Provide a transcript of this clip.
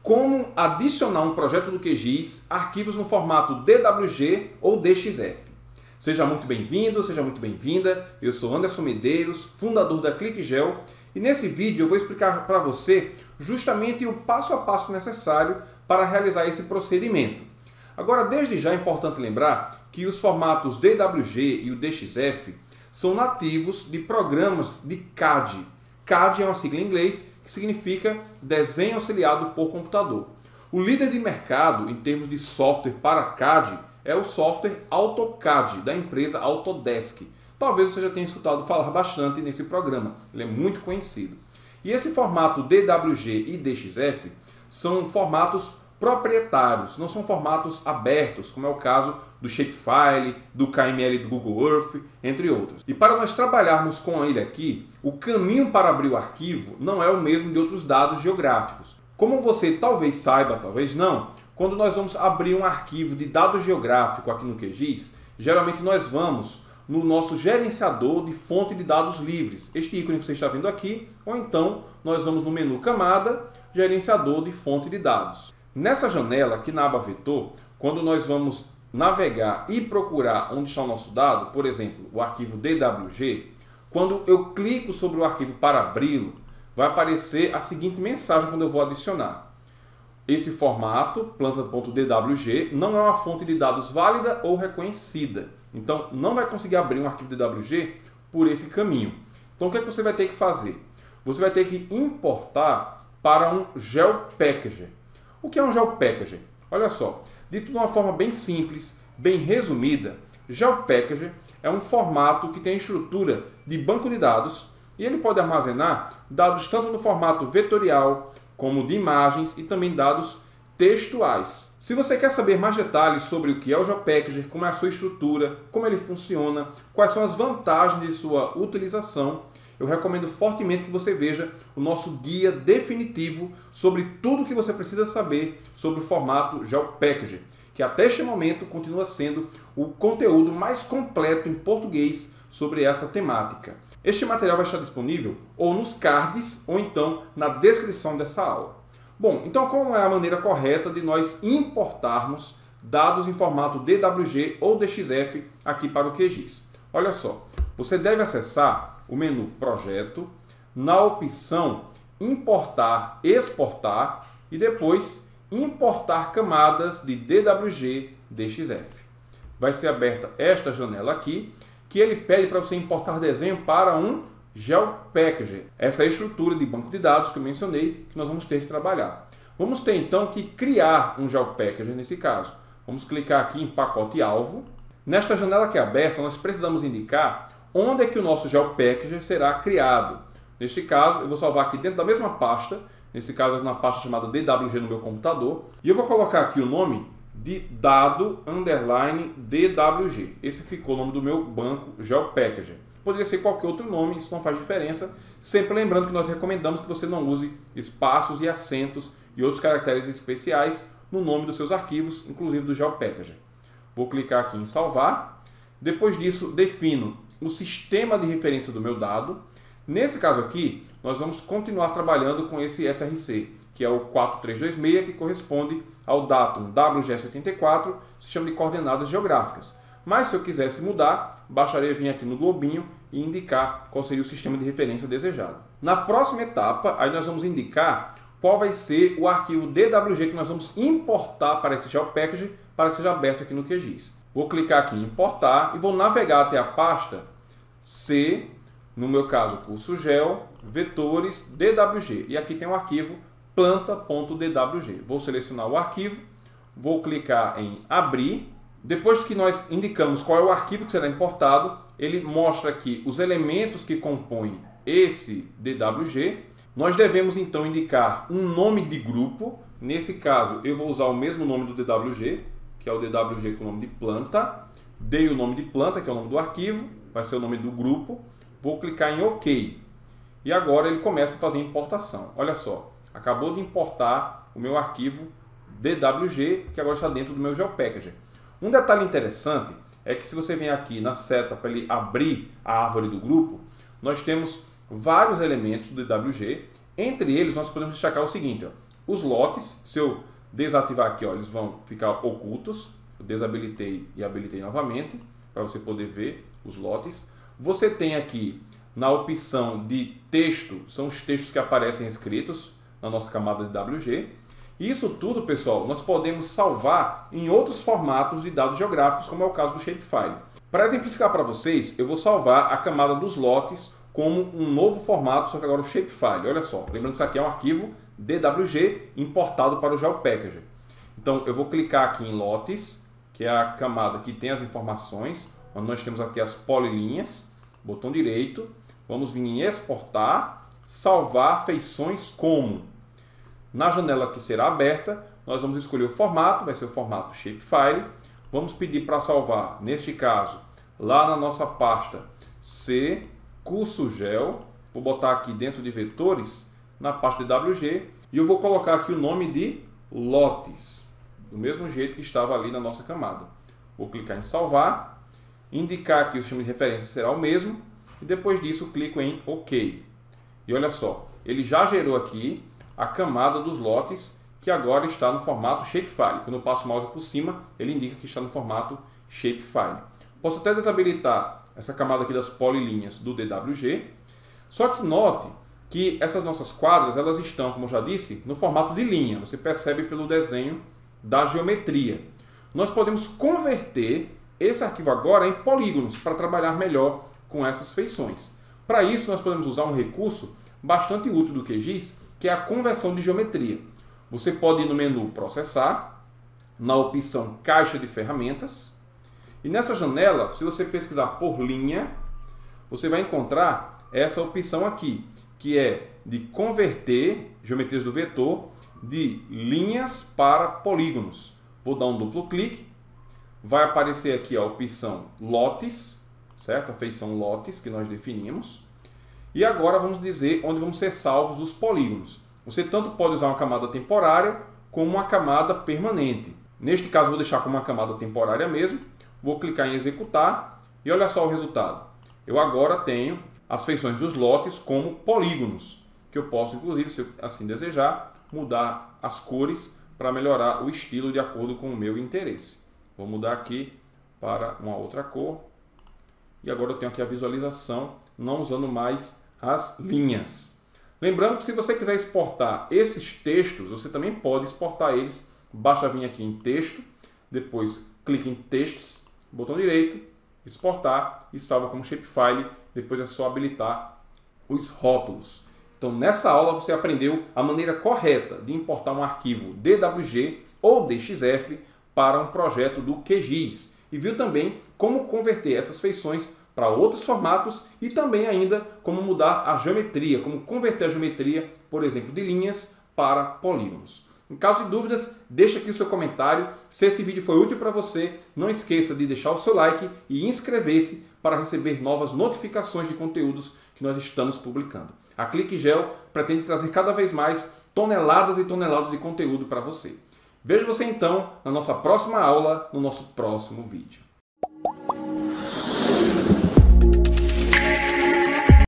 como adicionar um projeto do QGIS, arquivos no formato DWG ou DXF. Seja muito bem-vindo, seja muito bem-vinda. Eu sou Anderson Medeiros, fundador da ClickGel, e nesse vídeo eu vou explicar para você justamente o passo a passo necessário para realizar esse procedimento. Agora, desde já é importante lembrar que os formatos DWG e o DXF são nativos de programas de CAD. CAD é uma sigla em inglês que significa Desenho Auxiliado por Computador. O líder de mercado em termos de software para CAD é o software AutoCAD, da empresa Autodesk. Talvez você já tenha escutado falar bastante nesse programa, ele é muito conhecido. E esse formato DWG e DXF são formatos proprietários, não são formatos abertos, como é o caso do Shapefile, do KML do Google Earth, entre outros. E para nós trabalharmos com ele aqui, o caminho para abrir o arquivo não é o mesmo de outros dados geográficos. Como você talvez saiba, talvez não, quando nós vamos abrir um arquivo de dado geográfico aqui no QGIS, geralmente nós vamos no nosso gerenciador de fonte de dados livres, este ícone que você está vendo aqui, ou então nós vamos no menu Camada, Gerenciador de fonte de dados. Nessa janela, aqui na aba Vetor, quando nós vamos navegar e procurar onde está o nosso dado, por exemplo, o arquivo DWG, quando eu clico sobre o arquivo para abri-lo, vai aparecer a seguinte mensagem quando eu vou adicionar. Esse formato, planta.dwg, não é uma fonte de dados válida ou reconhecida. Então, não vai conseguir abrir um arquivo DWG por esse caminho. Então, o que é que você vai ter que fazer? Você vai ter que importar para um GeoPackager. O que é um GeoPackager? Olha só, dito de uma forma bem simples, bem resumida, GeoPackager é um formato que tem a estrutura de banco de dados e ele pode armazenar dados tanto no formato vetorial, como de imagens e também dados textuais. Se você quer saber mais detalhes sobre o que é o GeoPackager, como é a sua estrutura, como ele funciona, quais são as vantagens de sua utilização, eu recomendo fortemente que você veja o nosso guia definitivo sobre tudo o que você precisa saber sobre o formato GeoPackager, que até este momento continua sendo o conteúdo mais completo em português sobre essa temática. Este material vai estar disponível ou nos cards ou então na descrição dessa aula. Bom, então qual é a maneira correta de nós importarmos dados em formato DWG ou DXF aqui para o QGIS? Olha só, você deve acessar o menu Projeto, na opção Importar, Exportar e depois Importar camadas de DWG, DXF. Vai ser aberta esta janela aqui, que ele pede para você importar desenho para um GeoPackager. Essa é a estrutura de banco de dados que eu mencionei, que nós vamos ter que trabalhar. Vamos ter então que criar um GeoPackager nesse caso. Vamos clicar aqui em Pacote Alvo. Nesta janela que é aberta, nós precisamos indicar onde é que o nosso GeoPackager será criado. Neste caso, eu vou salvar aqui dentro da mesma pasta, nesse caso na pasta chamada DWG no meu computador, e eu vou colocar aqui o nome de dado_DWG. Esse ficou o nome do meu banco GeoPackager. Poderia ser qualquer outro nome, isso não faz diferença, sempre lembrando que nós recomendamos que você não use espaços e acentos e outros caracteres especiais no nome dos seus arquivos, inclusive do GeoPackager. Vou clicar aqui em salvar. Depois disso, defino o sistema de referência do meu dado. Nesse caso aqui, nós vamos continuar trabalhando com esse SRC, que é o 4326, que corresponde ao datum WGS84, sistema de coordenadas geográficas. Mas se eu quisesse mudar, bastaria vir aqui no globinho e indicar qual seria o sistema de referência desejado. Na próxima etapa, aí nós vamos indicar qual vai ser o arquivo DWG que nós vamos importar para esse GeoPackager para que seja aberto aqui no QGIS. Vou clicar aqui em importar e vou navegar até a pasta C, no meu caso, curso Geo, vetores, DWG. E aqui tem o arquivo planta.dwg. Vou selecionar o arquivo, vou clicar em abrir. Depois que nós indicamos qual é o arquivo que será importado, ele mostra aqui os elementos que compõem esse DWG. Nós devemos então indicar um nome de grupo. Nesse caso, eu vou usar o mesmo nome do DWG, que é o DWG com o nome de planta. Dei o nome de planta, que é o nome do arquivo, vai ser o nome do grupo. Vou clicar em OK. E agora ele começa a fazer a importação. Olha só, acabou de importar o meu arquivo DWG, que agora está dentro do meu GeoPackager. Um detalhe interessante é que se você vem aqui na seta para ele abrir a árvore do grupo, nós temos vários elementos do DWG. Entre eles, nós podemos destacar o seguinte, ó, os lotes. Se eu desativar aqui, ó, eles vão ficar ocultos. Eu desabilitei e habilitei novamente para você poder ver os lotes. Você tem aqui na opção de texto, são os textos que aparecem escritos na nossa camada de WG. E isso tudo, pessoal, nós podemos salvar em outros formatos de dados geográficos, como é o caso do Shapefile. Para exemplificar para vocês, eu vou salvar a camada dos lotes como um novo formato, só que agora o Shapefile. Olha só, lembrando que isso aqui é um arquivo DWG importado para o GeoPackager. Então eu vou clicar aqui em lotes, que é a camada que tem as informações, onde nós temos aqui as polilinhas, botão direito, vamos vir em exportar, salvar feições como. Na janela que será aberta, nós vamos escolher o formato, vai ser o formato Shapefile. Vamos pedir para salvar, neste caso, lá na nossa pasta C, curso gel. Vou botar aqui dentro de vetores, na pasta de WG, e eu vou colocar aqui o nome de lotes, do mesmo jeito que estava ali na nossa camada. Vou clicar em salvar, indicar que o sistema de referência será o mesmo, e depois disso clico em OK. E olha só, ele já gerou aqui a camada dos lotes, que agora está no formato Shapefile. Quando eu passo o mouse por cima, ele indica que está no formato Shapefile. Posso até desabilitar essa camada aqui das polilinhas do DWG. Só que note que essas nossas quadras, elas estão, como eu já disse, no formato de linha. Você percebe pelo desenho da geometria. Nós podemos converter esse arquivo agora em polígonos para trabalhar melhor com essas feições. Para isso, nós podemos usar um recurso bastante útil do QGIS, que é a conversão de geometria. Você pode ir no menu Processar, na opção Caixa de Ferramentas, e nessa janela, se você pesquisar por linha, você vai encontrar essa opção aqui, que é de converter geometrias do vetor de linhas para polígonos. Vou dar um duplo clique, vai aparecer aqui a opção Lotes, certo? A feição Lotes que nós definimos. E agora vamos dizer onde vão ser salvos os polígonos. Você tanto pode usar uma camada temporária como uma camada permanente. Neste caso, vou deixar como uma camada temporária mesmo. Vou clicar em executar e olha só o resultado. Eu agora tenho as feições dos lotes como polígonos, que eu posso, inclusive, se eu assim desejar, mudar as cores para melhorar o estilo de acordo com o meu interesse. Vou mudar aqui para uma outra cor. E agora eu tenho aqui a visualização, não usando mais as linhas. Lembrando que se você quiser exportar esses textos, você também pode exportar eles. Basta vir aqui em texto, depois clique em textos, botão direito, exportar e salva como Shapefile. Depois é só habilitar os rótulos. Então nessa aula você aprendeu a maneira correta de importar um arquivo DWG ou DXF para um projeto do QGIS. E viu também como converter essas feições para outros formatos e também ainda como mudar a geometria, como converter a geometria, por exemplo, de linhas para polígonos. Em caso de dúvidas, deixa aqui o seu comentário. Se esse vídeo foi útil para você, não esqueça de deixar o seu like e inscrever-se para receber novas notificações de conteúdos que nós estamos publicando. A QlikGel pretende trazer cada vez mais toneladas e toneladas de conteúdo para você. Vejo você então na nossa próxima aula, no nosso próximo vídeo.